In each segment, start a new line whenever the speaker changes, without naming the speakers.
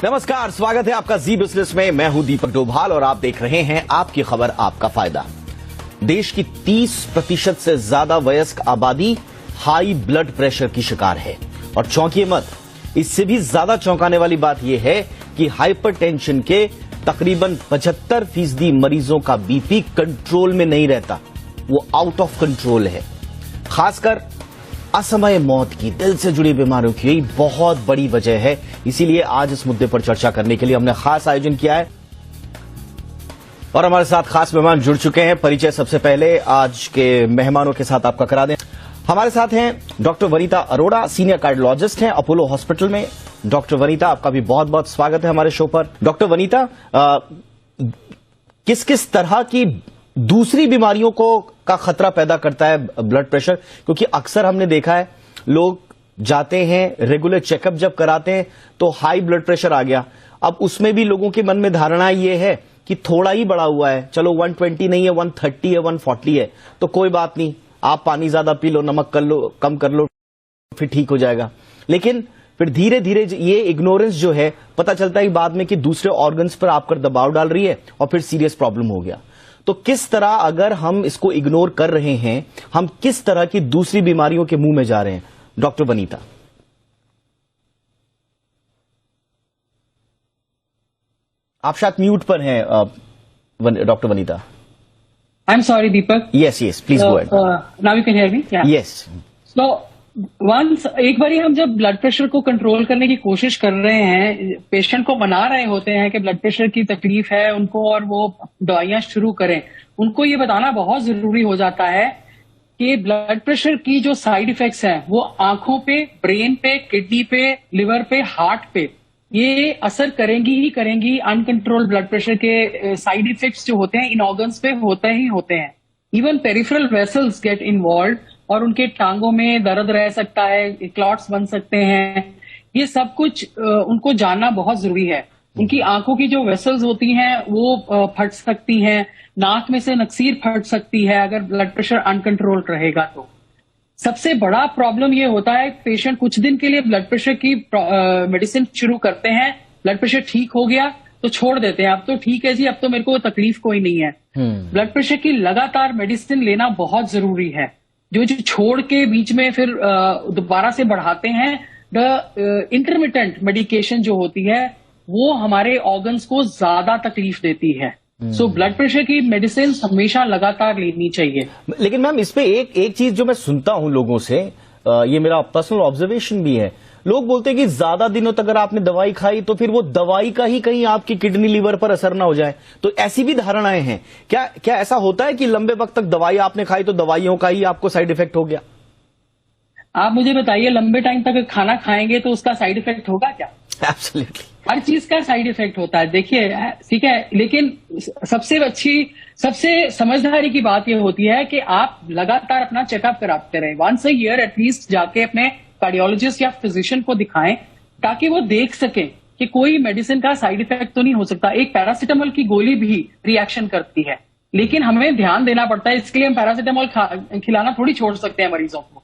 नमस्कार, स्वागत है आपका जी बिजनेस में। मैं हूं दीपक डोभाल और आप देख रहे हैं आपकी खबर आपका फायदा। देश की 30% से ज्यादा वयस्क आबादी हाई ब्लड प्रेशर की शिकार है और चौंकिए मत, इससे भी ज्यादा चौंकाने वाली बात यह है कि हाइपरटेंशन के तकरीबन 75% मरीजों का बीपी कंट्रोल में नहीं रहता, वो आउट ऑफ कंट्रोल है। खासकर असमय मौत की, दिल से जुड़ी बीमारियों की यही बहुत बड़ी वजह है। इसीलिए आज इस मुद्दे पर चर्चा करने के लिए हमने खास आयोजन किया है और हमारे साथ खास मेहमान जुड़ चुके हैं। परिचय सबसे पहले आज के मेहमानों के साथ आपका करा दें। हमारे साथ हैं doctor Vanita Arora, senior cardiologist हैं अपोलो हॉस्पिटल में। डॉक्टर वनीता, आपका भी बहुत बहुत स्वागत है हमारे शो पर। डॉक्टर वनीता, किस किस तरह की दूसरी बीमारियों का खतरा पैदा करता है ब्लड प्रेशर? क्योंकि अक्सर हमने देखा है लोग जाते हैं, रेगुलर चेकअप जब कराते हैं तो हाई ब्लड प्रेशर आ गया। अब उसमें भी लोगों के मन में धारणा ये है कि थोड़ा ही बढ़ा हुआ है, चलो 120 नहीं है, 130 है, 140 है, तो कोई बात नहीं, आप पानी ज्यादा पी लो, नमक कम कर लो, फिर ठीक हो जाएगा। लेकिन फिर धीरे धीरे ये इग्नोरेंस जो है, पता चलता है बाद में कि दूसरे ऑर्गन्स पर आपकर दबाव डाल रही है और फिर सीरियस प्रॉब्लम हो गया। तो किस तरह, अगर हम इसको इग्नोर कर रहे हैं, हम किस तरह की दूसरी बीमारियों के मुंह में जा रहे हैं? डॉक्टर वनीता। आप शायद म्यूट पर हैं doctor Vanita.
I am sorry Deepak.
Yes please go ahead.
Now you can hear me?
Yes.
So once एक बारी हम जब ब्लड प्रेशर को कंट्रोल करने की कोशिश कर रहे हैं, पेशेंट को मना रहे होते हैं कि ब्लड प्रेशर की तकलीफ है उनको और वो दवाइयां शुरू करें, उनको ये बताना बहुत जरूरी हो जाता है कि ब्लड प्रेशर की जो साइड इफेक्ट्स हैं वो आंखों पे, ब्रेन पे, किडनी पे, लिवर पे, हार्ट पे ये असर करेंगी ही करेंगी। अनकंट्रोल ब्लड प्रेशर के साइड इफेक्ट्स जो होते हैं इन ऑर्गन्स पे होते ही होते हैं। Even peripheral vessels get involve और उनके टांगों में दर्द रह सकता है, क्लॉट्स बन सकते हैं। ये सब कुछ उनको जानना बहुत जरूरी है। उनकी आंखों की जो वेसल्स होती हैं वो फट सकती हैं, नाक में से नक्सीर फट सकती है अगर ब्लड प्रेशर अनकंट्रोल रहेगा तो। सबसे बड़ा प्रॉब्लम ये होता है, पेशेंट कुछ दिन के लिए ब्लड प्रेशर की मेडिसिन शुरू करते हैं, ब्लड प्रेशर ठीक हो गया तो छोड़ देते हैं, अब तो ठीक है जी, अब तो मेरे को तकलीफ कोई नहीं है। ब्लड प्रेशर की लगातार मेडिसिन लेना बहुत जरूरी है। जो छोड़ के बीच में फिर दोबारा से बढ़ाते हैं, द इंटरमिटेंट मेडिकेशन जो होती है वो हमारे ऑर्गन्स को ज्यादा तकलीफ देती है। सो ब्लड प्रेशर की मेडिसिन हमेशा लगातार लेनी चाहिए।
लेकिन मैम, इस पे एक चीज जो मैं सुनता हूं लोगों से, ये मेरा पर्सनल ऑब्जर्वेशन भी है, लोग बोलते हैं कि ज्यादा दिनों तक अगर आपने दवाई खाई तो फिर वो दवाई का ही कहीं आपकी किडनी लिवर पर असर ना हो जाए। तो ऐसी भी धारणाएं हैं क्या ऐसा होता है कि लंबे वक्त तक दवाई आपने खाई तो दवाइयों का ही आपको साइड इफेक्ट हो गया?
आप मुझे बताइए, लंबे टाइम तक खाना खाएंगे तो उसका साइड इफेक्ट होगा क्या?
एब्सोल्युटली,
हर चीज का साइड इफेक्ट होता है। देखिए, ठीक है, लेकिन सबसे समझदारी की बात यह होती है कि आप लगातार अपना चेकअप कराते रहें। वंस अ ईयर एटलीस्ट जाके अपने कार्डियोलॉजिस्ट या फिजिशियन को दिखाएं ताकि वो देख सकें कि कोई मेडिसिन का साइड इफेक्ट तो नहीं हो सकता। एक पैरासिटामोल की गोली भी रिएक्शन करती है, लेकिन हमें ध्यान देना पड़ता है, इसके लिए हम पैरासिटामोल खिलाना थोड़ी छोड़ सकते हैं मरीजों को।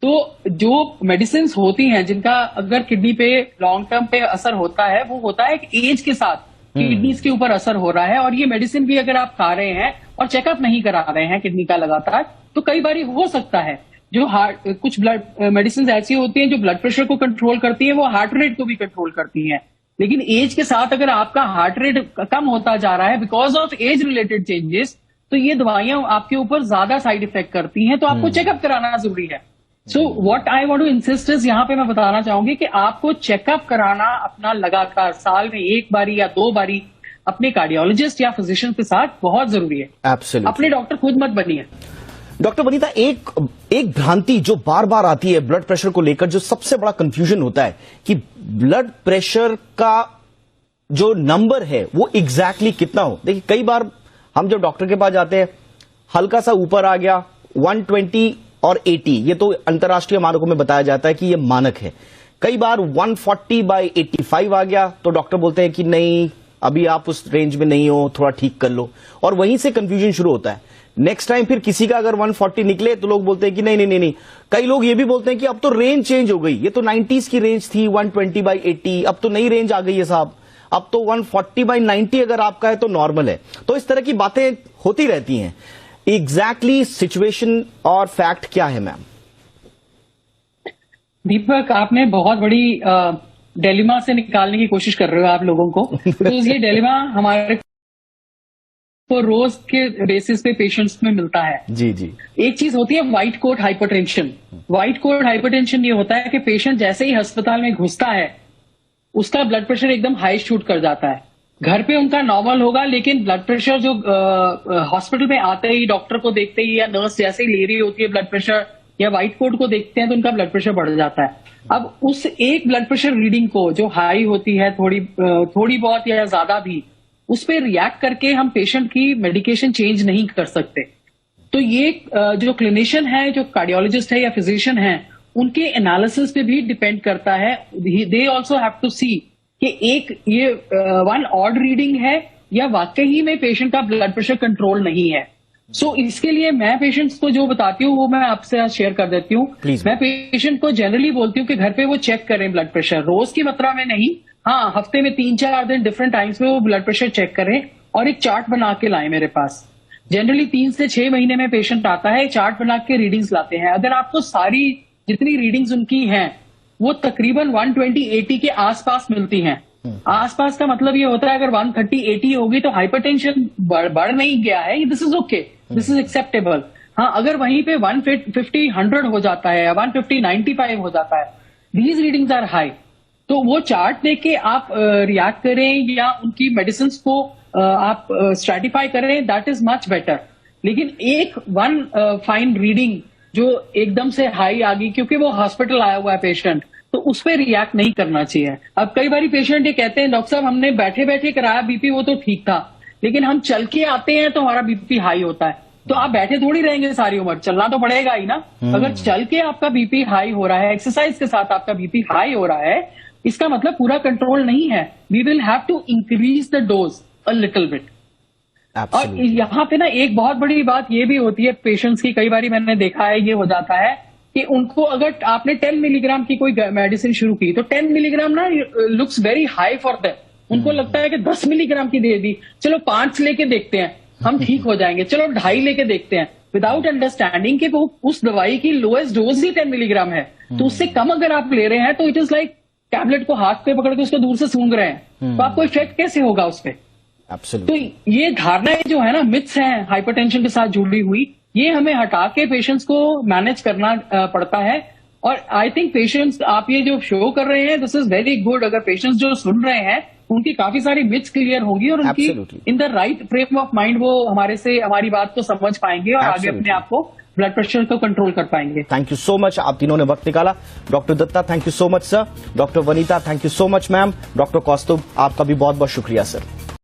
तो जो मेडिसिन होती हैं जिनका अगर किडनी पे लॉन्ग टर्म पे असर होता है, वो होता है कि एज के साथ किडनीज के ऊपर असर हो रहा है। और ये मेडिसिन भी अगर आप खा रहे हैं और चेकअप नहीं करा रहे हैं किडनी का लगातार, तो कई बार हो सकता है जो कुछ ब्लड मेडिसिन ऐसी होती हैं जो ब्लड प्रेशर को कंट्रोल करती हैं, वो हार्ट रेट को भी कंट्रोल करती हैं। लेकिन एज के साथ अगर आपका हार्ट रेट कम होता जा रहा है because of age related changes, तो ये दवाइयां आपके ऊपर ज्यादा साइड इफेक्ट करती हैं, तो आपको चेकअप कराना जरूरी है। So what I want to insist is, यहाँ पे मैं बताना चाहूंगी कि आपको चेकअप कराना अपना लगातार साल में एक बारी या दो बारी अपने कार्डियोलॉजिस्ट या फिजिशियन के साथ बहुत जरूरी है।
एब्सोल्युटली, अपने
डॉक्टर खुद मत बनिए।
डॉक्टर वनीता, एक भ्रांति जो बार बार आती है ब्लड प्रेशर को लेकर, जो सबसे बड़ा कंफ्यूजन होता है कि ब्लड प्रेशर का जो नंबर है वो एग्जैक्टली कितना हो। देखिए, कई बार हम जब डॉक्टर के पास जाते हैं, हल्का सा ऊपर आ गया 120 और 80, ये तो अंतर्राष्ट्रीय मानकों में बताया जाता है कि ये मानक है। कई बार 140/85 आ गया तो डॉक्टर बोलते हैं कि नहीं, अभी आप उस रेंज में नहीं हो, थोड़ा ठीक कर लो, और वहीं से कंफ्यूजन शुरू होता है। नेक्स्ट टाइम फिर किसी का अगर 140 निकले तो लोग बोलते हैं कि नहीं। कई लोग ये भी बोलते हैं कि अब तो रेंज चेंज हो गई, ये तो 90s की रेंज थी 120/80, अब तो नई रेंज आ गई है साहब, अब तो 140/90 अगर आपका है तो नॉर्मल है। तो इस तरह की बातें होती रहती हैं। एग्जैक्टली सिचुएशन और फैक्ट क्या है मैम?
दीपक, आपने बहुत बड़ी डिलेमा से निकालने की कोशिश कर रहे हो आप लोगों को। तो ये डिलेमा हमारे को रोज के बेसिस पे पेशेंट्स में मिलता है।
जी।
एक चीज होती है white coat hypertension. White coat hypertension ये होता है कि पेशेंट जैसे ही अस्पताल में घुसता है उसका ब्लड प्रेशर एकदम हाई शूट कर जाता है। घर पे उनका नॉर्मल होगा, लेकिन ब्लड प्रेशर जो हॉस्पिटल में आते ही डॉक्टर को देखते ही या नर्स जैसे ही ले रही होती है ब्लड प्रेशर या व्हाइट कोट को देखते हैं तो उनका ब्लड प्रेशर बढ़ जाता है। अब उस एक ब्लड प्रेशर रीडिंग को जो हाई होती है थोड़ी बहुत या ज्यादा भी, उस पर रिएक्ट करके हम पेशेंट की मेडिकेशन चेंज नहीं कर सकते। तो ये जो क्लिनिशियन है, जो कार्डियोलॉजिस्ट है या फिजिशियन है, उनके एनालिसिस पे भी डिपेंड करता है। दे ऑल्सो हैव टू सी कि एक ये वन ऑड रीडिंग है या वाकई में पेशेंट का ब्लड प्रेशर कंट्रोल नहीं है। सो इसके लिए मैं पेशेंट्स को जो बताती हूँ वो मैं आपसे आज शेयर कर देती हूँ। मैं पेशेंट को जनरली बोलती हूँ कि घर पे वो चेक करें ब्लड प्रेशर, रोज की मात्रा में नहीं, हाँ हफ्ते में 3-4 दिन डिफरेंट टाइम्स में वो ब्लड प्रेशर चेक करें और एक चार्ट बना के लाएं मेरे पास। जनरली 3 से 6 महीने में पेशेंट आता है, चार्ट बना के रीडिंग्स लाते हैं। अगर आपको सारी जितनी रीडिंग्स उनकी हैं वो तकरीबन 120/80 के आसपास मिलती हैं। आसपास का मतलब ये होता है अगर 130/80 होगी तो हाइपरटेंशन बढ़ नहीं गया है, this is okay, this is acceptable. हाँ, अगर वहीं पे 150/100 हो जाता है या 150/95 हो जाता है, दीज रीडिंग्स आर हाई, तो वो चार्ट देख के आप रिएक्ट करें या उनकी मेडिसिन को आप स्ट्रैटिफाई करें, दैट इज मच बेटर। लेकिन एक फाइन रीडिंग जो एकदम से हाई आ गई क्योंकि वो हॉस्पिटल आया हुआ है पेशेंट, तो उस पर रिएक्ट नहीं करना चाहिए। अब कई बार पेशेंट ये कहते हैं डॉक्टर साहब हमने बैठे बैठे कराया बीपी, वो तो ठीक था, लेकिन हम चल के आते हैं तो हमारा बीपी हाई होता है। तो आप बैठे थोड़ी रहेंगे सारी उम्र, चलना तो पड़ेगा ही ना। अगर चल के आपका बीपी हाई हो रहा है, एक्सरसाइज के साथ आपका बीपी हाई हो रहा है, इसका मतलब पूरा कंट्रोल नहीं है। We will have to increase the dose a little bit. और यहाँ पे ना एक बहुत बड़ी बात ये भी होती है पेशेंट्स की, कई बार मैंने देखा है ये हो जाता है कि उनको अगर आपने 10 मिलीग्राम की कोई मेडिसिन शुरू की तो 10 मिलीग्राम ना looks very high for them. उनको लगता है कि 10 मिलीग्राम की दे दी, चलो 5 लेके देखते हैं हम ठीक हो जाएंगे, चलो 2.5 लेके देखते हैं, विदाउट अंडरस्टैंडिंग कि वो उस दवाई की लोएस्ट डोज ही 10 मिलीग्राम है। तो उससे कम अगर आप ले रहे हैं तो इट इज लाइक टैबलेट को हाथ पे पकड़ के उसको दूर से सूंघ रहे हैं, तो आपको इफेक्ट कैसे होगा उस पर? तो ये धारणाएं जो है ना, मिथ्स हैं हाइपरटेंशन के साथ जुड़ी हुई, ये हमें हटा के पेशेंट्स को मैनेज करना पड़ता है। और आई थिंक पेशेंट्स, आप ये जो शो कर रहे हैं, दिस इज वेरी गुड। अगर पेशेंट्स जो सुन रहे हैं उनकी काफी सारी मिथ्स क्लियर होंगी और उनकी in the right frame of mind वो हमारी बात को समझ पाएंगे और आगे अपने आप को ब्लड प्रेशर को कंट्रोल कर पाएंगे।
थैंक यू सो मच, आप तीनों ने वक्त निकाला। Doctor Datta thank you so much sir, doctor Vanita thank you so much ma'am, doctor Kaustubh आपका भी बहुत बहुत शुक्रिया सर।